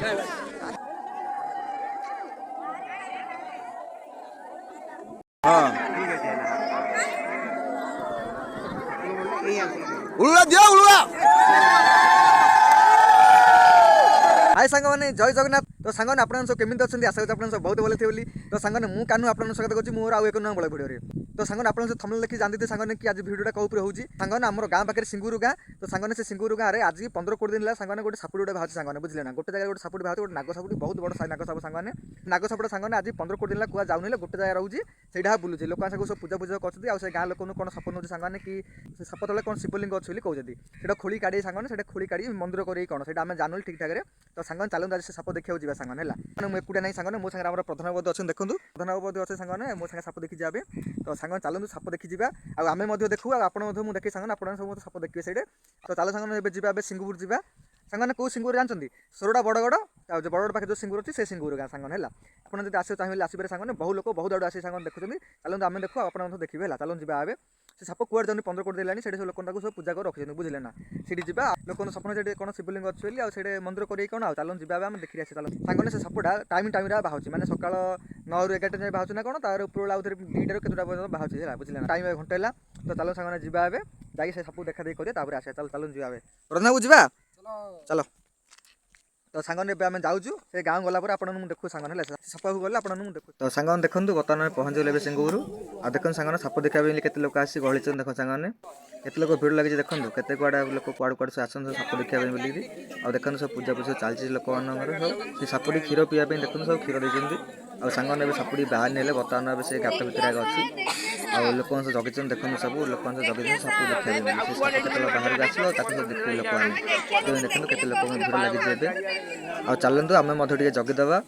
हाँ उलुआ दियो उलुआ। हाय सांग मैंने जय जगन्नाथ। तो सांग मैंने आप सब केमी अच्छा आशा करूँ आप सब बहुत भले थे। तो सांग मैं कानू आप स्वागत करुँच मोर आउ एक नुआ बड़ भिडियो। तो सांग आप थमले देखी जानते सांग कि आज भिडियोटा कौन होगी। सांग आम गाँ पाखे सिंगुरु गाँ। तो सांग से सिंगुरु गाँव में आज 15-20 दिन सांग गोटे सापुड़ी गोटे बाहर सांग बुझे ना गोटे जगह गोटे सापुड़ी बाहर गोटे नाग सापुड़ी बहुत बड़ नाग साप सांग नाग सापुड़ सांग आज 15-20 दिन कुआ जाऊनी गोटे जगह रोचे से बुलूचे लोक सब पूजा पूजा कर गाँ लोक कौन सपोर्ट नौ सांग कि साप तले कौन शिवलिंग अच्छे कहते से खोली काढ़ी सांग से खोली काढ़ी मंदिर करें कौन से आम जानू ठीक ठाक। तो सांग चलते आज से साप देखा जा सांग है मुझे एकुटिया नहीं सांग मो सागर प्रधान बाबू अच्छे देखूँ प्रधान बाबू अच्छे सांग मो सागे साप देखी जाए। तो सांग चलते साप देखी जा आम देखू आप देखी सांग आप सब साप देखिए से। तो चलो सांग जी सिंगुर जा सांग कौ सिंगुर जानते सोरडा बड़गड़ बड़गड़ पाखे जो सिंगुर अच्छी से सिंगुर गाँ सांग है आपड़ आस चाहिए आसपे सांग बहुत लोग बहुत आड़ आसी सांग देखुं चलते आम देखू आप देखिए है चलो जी आए से साप कुआड़ जाऊँगी 15-20 दिन है सब लोक सब पूजा कर रखी बुझे ना सीटी जा लोक सपन से कौन शिवलिंग अच्छे बोली मंदिर कर कौन आ चलो जी आम देखी आस चलो सांग से सापटा टाइम बाहर मैंने सकाल 9-11 जाए बाहर ना कौन तार ऊपर आउ थे 2टा केतटा पर्यटन बाहर बुझे टाइम घंटे है। तो चलो सांग जी जाए से साप देखा देखिए तापर आस चलो चलो जी प्रधान बाबू जा चलो। तो सांग आम जाऊँ से गाँव गला आप देखू सांग है सापा गले आप देखू। तो सांग देखूँ बर्तमान पहुँचल सिंगुर आ देख सांग साप देखा के लोक आसी गहली देख सांग केते लोक भिड़ लगी देखो केते कुआड़ा लोक कुआड़ कुआड़ सब आसन साप देखा बोली आ देखो सब पूजा पूजा चलती लोक सब सापुड़ी क्षीर पीवा देखो सब क्षीर देते आ सांग ने सापुड़ी बाहर ने बर्तमान से गात भितर आगे अच्छी आ लोक जगीन देखो सब लोक जगीन साप देखा साप के बाहर को आसो सब देखिए लोक देखो केते लोक भिड़ लगी आ चलतु आम जगीदे आ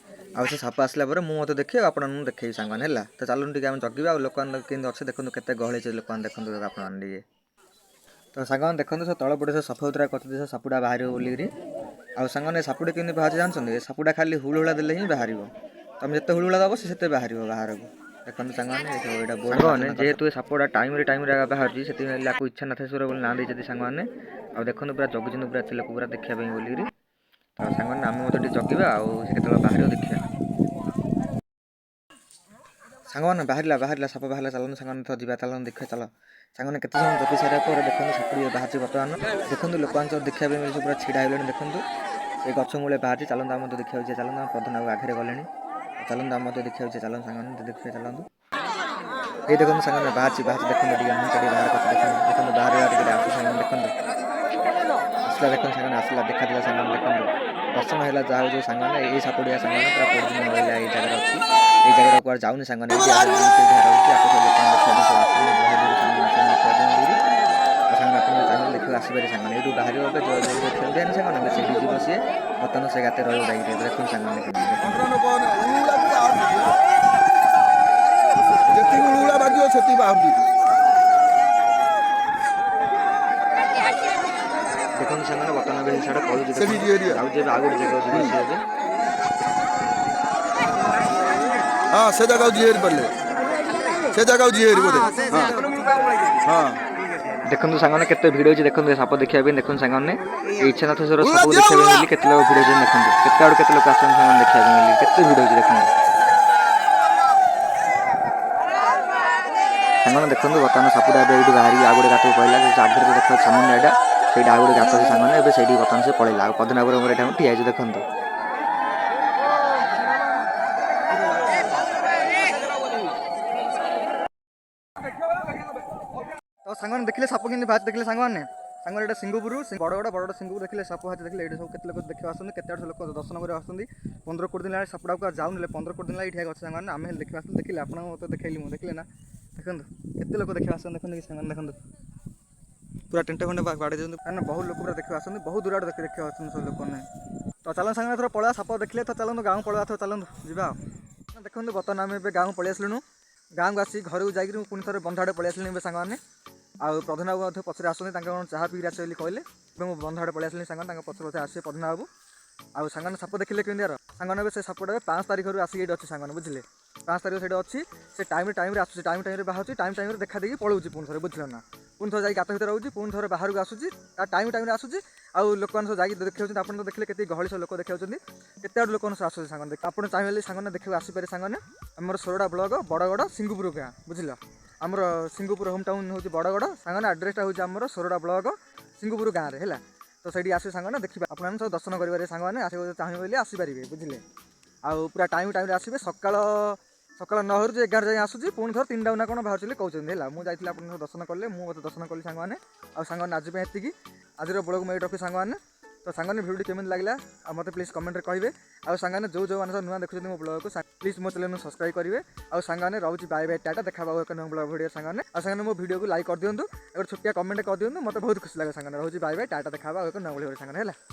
से साप आसला मुझे देखिए आप देखे सांग है। तो चलूँ टे जगह लोक अच्छे देखो केते गहली लोक देखो आप। तो सांग देखो सब तल पटे सब सफाउतरा कर सापुड़ा बाहर बोलिकी आ सांग सापुड़ी केमी बाहर जानते सापुड़ा खाली हुलहुला देले ही बाहर तुम जिते हुलहुला दब से बाहर बाहर को देखो सांग जेहेतु सापड़ा टाइम बाहर से इच्छा नाथेश्वर बोली ना देते सांग मैंने आ देखो पूरा जगीन पूरा लोक पूरा देखा बोलिकी। तो सांग आम मत जगह आते बाहर देखा सांग मैंने बाहर साप बाहर चलो सांग जा चलो देखा चलो सांग के जगि सारा पर देखो सापुड़ी बाहर बर्तमान देखो लोक देखा पूरा छिड़ा हो देखो ये गच मूले बाहर चलते आम देखा चलते प्रधान आगे गले चलते आम देखा चलो सांग देखिए चलते ये देखो सांग बाहर देखो बाहर देखो बाहर आस देखो आसला देखो सांग आसला देखा सांग देखो दर्शन है जहाँ जो सांग ये सापुड़िया सांग पूरा पूर्ण रहा ये जगह अच्छी ये जगह कुआ जाऊनी सांग देखो आसपारे सांग यू बाहर खेलते सांग से जीव सी बर्तमान से गाते रही देखो सांग देखो सांग बर्तमान सारा पड़े आगे जगह हाँ से जगह जीर पड़े से जगह जीर बोले हाँ देखो सांग केते भिड़ होती देखो साप देखा देखो सांग इच्छा नाथेश्वर सब देखा बोली केते लोग भिड़ होती देखो केते आड़ केते लोक आसन सांग देखा बोली केते भिड़ होती देखो सांग देखो बर्तमान सापुड़ा ये बाहर आग गोटे गात पड़ा आगे देखो सामान्य एटा से आग गोटे गात सांग से बर्तमान से पड़ेगा पदनापुर ठिया देखो। तो सांग देखिले साप कि बाहर देखिले सांग मैंने सांग ये सिंगुपुर बड़ बड़ सिंगुपुर देखिले साप बाहर देखिले ये सब केते लोक देखा आसते केते लोक दर्शन कर आसती 15-20 दिन सापुड़ा को जाऊन 15-20 दिन ये आगे सांग आम देखा आस देखिले आप देखिली मुझे देखिले ना देखो केते लोक देखा आस देखो सांग देखो पूरा टेंट खंडे बाड़े कहीं बहुत लोग पूरा देखा आसते बहुत दूर आड़ देखा सब लोक ने। तो चलो सांग थोड़ा पड़ा साप देखिले तो चलते गाँव पड़ा थोड़ा चलते जा देखो बर्तमान आम ए गाँव पलि आसलुँ गाँव को आसी घर को जाकि पुणी थे बंधाड़े पलि आसली सांग मैंने आ प्रधान बाबू पचर आसते चाह पी आस कहले बंधाड़े पलि आसली सांग पचर पचर आसे प्रधान बाबू आ सांग साप देखिले केमी यार सांग से सापटा 5 तारीख आसिक अच्छी सांग बुझे 5 तारीख से अच्छी से टाइम आस टाइम बाहर टाइम देखा देखी पलाऊँ पुणी थे बुझल ना पुणी थोड़े जाए गात भर रोचे पुणी थोड़े बाहर को आसूँ टाइम आसूँ आउ लोक मैंने सब देखते आप तो देखले के गहली सब लोक देखा केते आड़ लोक आसूँ सांग आप चाहिए सांग देखा आसपे सांग आमर सोरडा ब्लॉक बड़गड़ सिंगुपुर गाँ बुझल आमर सिंगुपुर होम टाउन हूँ बड़गड़ सांग आड्रेसटा हूँ आमर सोरडा ब्लॉक सिंगुपुर गाँव में है तो सही आसे सांग देखिए आप सब दर्शन करेंगे सांग मैंने चाहिए आसीपारे बुझे आउ पूरा टाइम आसवे सकाल सकाल 9 ରୁ 11 जाए आसूँ पुणी थोड़ा 3टा ना कौन बाहर कहते हैं मुझे आप दर्शन कले मुझे दर्शन कली सांग मैंने आज एति आज ब्लॉग मैं रखी सांग मैंने तो सांग भिडियो केमी लगे मत प्लीज कमेंट कहे आउ सांग जो जो मैंने नुआ देखुं मो ब्लॉग को प्लीज मो चैनल सब्सक्राइब करेंगे आउ सांग रोचे बाय बाय टाटा देखा एक ब्लॉग भिडियो सांग सांग मो भिडियो को लाइक कर दिंतु एक छोटिया कमेंट कर दिंतु मत बहुत खुशी लगे सांग रोचे बाय बाय टाटा देखा एक नया भिडियो सांग है।